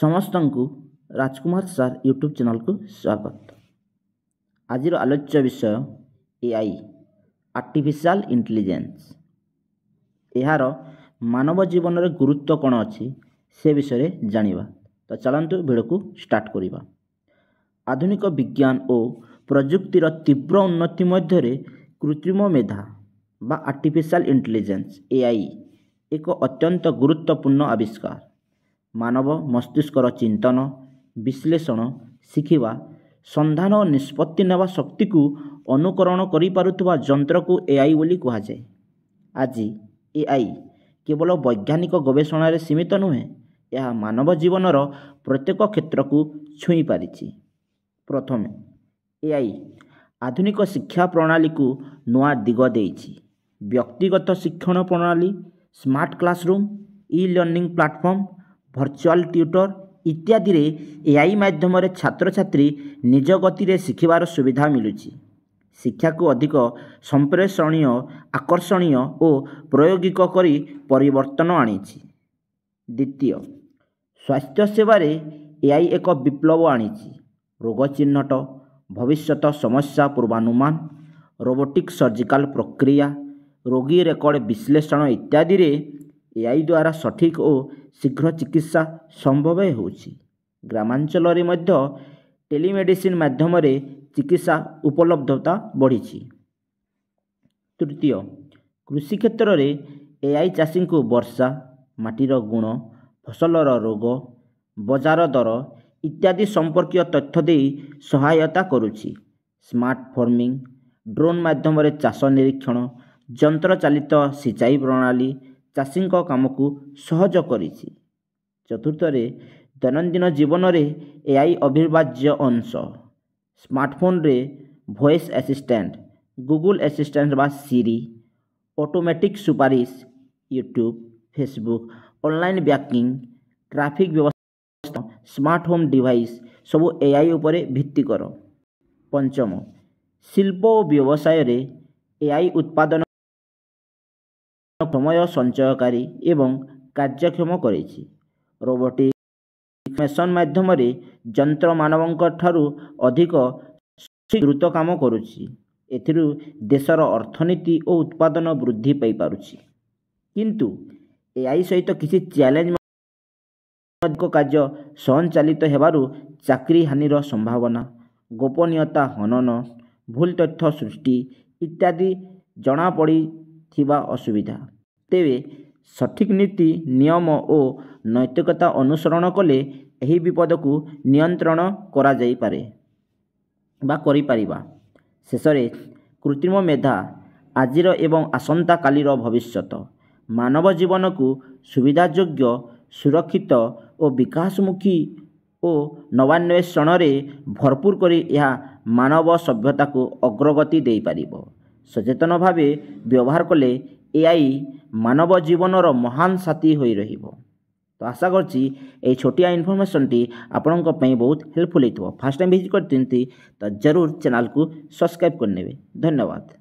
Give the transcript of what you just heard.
ସମସ୍ତଙ୍କୁ ରାଜକୁମାର sir YouTube ଚ୍ୟାନେଲକୁ ସ୍ୱାଗତ। ଆଜିର ଆଲୋଚ୍ୟ ବିଷୟ ଏଆଇ ଆର୍ଟିଫିସିଆଲ୍ ଇଣ୍ଟେଲିଜେନ୍ସ। ଏହାର ମାନବ ଜୀବନରେ ଗୁରୁତ୍ୱ କ'ଣ ଅଛି ସେ ବିଷୟରେ ଜାଣିବା। ତ ଚାଲନ୍ତୁ ଭିଡ଼ିଓକୁ ଷ୍ଟାର୍ଟ କରିବା। ଆଧୁନିକ ବିଜ୍ଞାନ ଓ ପ୍ରଯୁକ୍ତିର ତୀବ୍ର ଉନ୍ନତି ମଧ୍ୟରେ କୃତ୍ରିମ ମେଧା ବା ଆର୍ଟିଫିସିଆଲ୍ ଇଣ୍ଟେଲିଜେନ୍ସ ଏଆଇ ଏକ ଅତ୍ୟନ୍ତ ଗୁରୁତ୍ୱପୂର୍ଣ୍ଣ ଆବିଷ୍କାର। ମାନବ ମସ୍ତିଷ୍କର ଚିନ୍ତନ, ବିଶ୍ଳେଷଣ, ଶିଖିବା, ସନ୍ଧାନ ଓ ନିଷ୍ପତ୍ତି ନେବା ଶକ୍ତିକୁ ଅନୁକରଣ କରିପାରୁଥିବା ଯନ୍ତ୍ରକୁ ଏଆଇ ବୋଲି କୁହାଯାଏ। ଆଜି ଏଆଇ କେବଳ ବୈଜ୍ଞାନିକ ଗବେଷଣାରେ ସୀମିତ ନୁହେଁ, ଏହା ମାନବ ଜୀବନର ପ୍ରତ୍ୟେକ କ୍ଷେତ୍ରକୁ ଛୁଇଁ ପାରିଛି। ପ୍ରଥମେ, ଏଆଇ ଆଧୁନିକ ଶିକ୍ଷା ପ୍ରଣାଳୀକୁ ନୂଆ ଦିଗ ଦେଇଛି। ବ୍ୟକ୍ତିଗତ ଶିକ୍ଷଣ ପ୍ରଣାଳୀ, smart classroom, e-learning platform, virtual tutor ଇତ୍ୟାଦିରେ ଏଆଇ ମାଧ୍ୟମରେ ଛାତ୍ରଛାତ୍ରୀ ନିଜ ଗତିରେ ଶିଖିବାର ସୁବିଧା ମିଳୁଛି। ଶିକ୍ଷାକୁ ଅଧିକ ସମ୍ପ୍ରସାରଣୀୟ, ଆକର୍ଷଣୀୟ ଓ ପ୍ରାୟୋଗିକ କରି ପରିବର୍ତ୍ତନ ଆଣିଛି। ଦ୍ୱିତୀୟ, ସ୍ୱାସ୍ଥ୍ୟ ସେବାରେ ଏଆଇ ଏକ ବିପ୍ଳବ ଆଣିଛି। ରୋଗ ଚିହ୍ନଟ, ଭବିଷ୍ୟତ ସମସ୍ୟା ପୂର୍ବାନୁମାନ, ରୋବୋଟିକ୍ ସର୍ଜିକାଲ ପ୍ରକ୍ରିୟା, ରୋଗୀ ରେକର୍ଡ ବିଶ୍ଳେଷଣ ଇତ୍ୟାଦିରେ ଏଆଇ ଦ୍ୱାରା ସଠିକ୍ ଓ ଶୀଘ୍ର ଚିକିତ୍ସା ସମ୍ଭବ ହେଉଛି। ଗ୍ରାମାଞ୍ଚଳରେ ମଧ୍ୟ ଟେଲିମେଡିସିନ୍ ମାଧ୍ୟମରେ ଚିକିତ୍ସା ଉପଲବ୍ଧତା ବଢ଼ିଛି। ତୃତୀୟ, କୃଷି କ୍ଷେତ୍ରରେ ଏଆଇ ଚାଷୀଙ୍କୁ ବର୍ଷା, ମାଟିର ଗୁଣ, ଫସଲର ରୋଗ, ବଜାର ଦର ଇତ୍ୟାଦି ସମ୍ପର୍କୀୟ ତଥ୍ୟ ଦେଇ ସହାୟତା କରୁଛି। ସ୍ମାର୍ଟ ଫାର୍ମିଂ, ଡ୍ରୋନ୍ ମାଧ୍ୟମରେ ଚାଷ ନିରୀକ୍ଷଣ, ଯନ୍ତ୍ରଚାଳିତ ସିଞ୍ଚାଇ ପ୍ରଣାଳୀ ଚାଷୀଙ୍କ କାମକୁ ସହଜ କରିଛି। ଚତୁର୍ଥରେ, ଦୈନନ୍ଦିନ ଜୀବନରେ ଏଆଇ ଅବିଭାଜ୍ୟ ଅଂଶ। ସ୍ମାର୍ଟଫୋନରେ ଭଏସ୍ ଆସିଷ୍ଟାଣ୍ଟ, ଗୁଗୁଲ ଆସିଷ୍ଟାଣ୍ଟ ବା ସିରି, ଅଟୋମେଟିକ୍ ସୁପାରିଶ, YouTube, Facebook, online banking, traffic ବ୍ୟବସ୍ଥା, ସ୍ମାର୍ଟ ହୋମ୍ ଡିଭାଇସ୍ ସବୁ ଏଆଇ ଉପରେ ଭିତ୍ତିକର। ପଞ୍ଚମ, ଶିଳ୍ପ ଓ ବ୍ୟବସାୟରେ ଏଆଇ ଉତ୍ପାଦନ ସମୟ ସଞ୍ଚୟକାରୀ ଏବଂ କାର୍ଯ୍ୟକ୍ଷମ କରିଛି। ରୋବୋଟିକ୍ ଅଟୋମେସନ୍ ମାଧ୍ୟମରେ ଯନ୍ତ୍ର ମାନବଙ୍କ ଠାରୁ ଅଧିକ ଦ୍ରୁତ କାମ କରୁଛି। ଏଥିରୁ ଦେଶର ଅର୍ଥନୀତି ଓ ଉତ୍ପାଦନ ବୃଦ୍ଧି ପାଇପାରୁଛି। କିନ୍ତୁ ଏଆଇ ସହିତ କିଛି ଚ୍ୟାଲେଞ୍ଜ କାର୍ଯ୍ୟ ସ୍ୱୟଂଚାଳିତ ହେବାରୁ ଚାକିରି ହାନିର ସମ୍ଭାବନା, ଗୋପନୀୟତା ହନନ, ଭୁଲ ତଥ୍ୟ ସୃଷ୍ଟି ଇତ୍ୟାଦି ଜଣାପଡ଼ିଥିବା ଅସୁବିଧା। ତେବେ ସଠିକ୍ ନୀତି, ନିୟମ ଓ ନୈତିକତା ଅନୁସରଣ କଲେ ଏହି ବିପଦକୁ ନିୟନ୍ତ୍ରଣ କରାଯାଇପାରେ ବା କରିପାରିବା। ଶେଷରେ, କୃତ୍ରିମ ମେଧା ଆଜିର ଏବଂ ଆସନ୍ତାକାଲିର ଭବିଷ୍ୟତ। ମାନବ ଜୀବନକୁ ସୁବିଧାଯୋଗ୍ୟ, ସୁରକ୍ଷିତ ଓ ବିକାଶମୁଖୀ ଓ ନବାନ୍ୱେଷଣରେ ଭରପୁର କରି ଏହା ମାନବ ସଭ୍ୟତାକୁ ଅଗ୍ରଗତି ଦେଇପାରିବ। ସଚେତନ ଭାବେ ବ୍ୟବହାର କଲେ ଏଆଇ ମାନବ ଜୀବନର ମହାନ ସାଥୀ ହୋଇ ରହିବ। ତ ଆଶା କରୁଛି ଏହି ଛୋଟିଆ ଇନଫର୍ମେସନ୍ଟି ଆପଣଙ୍କ ପାଇଁ ବହୁତ ହେଲ୍ପଫୁଲ୍ ହେଇଥିବ। ଫାର୍ଷ୍ଟ ଟାଇମ୍ ଭିଜିଟ୍ କରିଥାନ୍ତି ତ ଜରୁର ଚ୍ୟାନେଲକୁ ସବସ୍କ୍ରାଇବ୍ କରିନେବେ। ଧନ୍ୟବାଦ।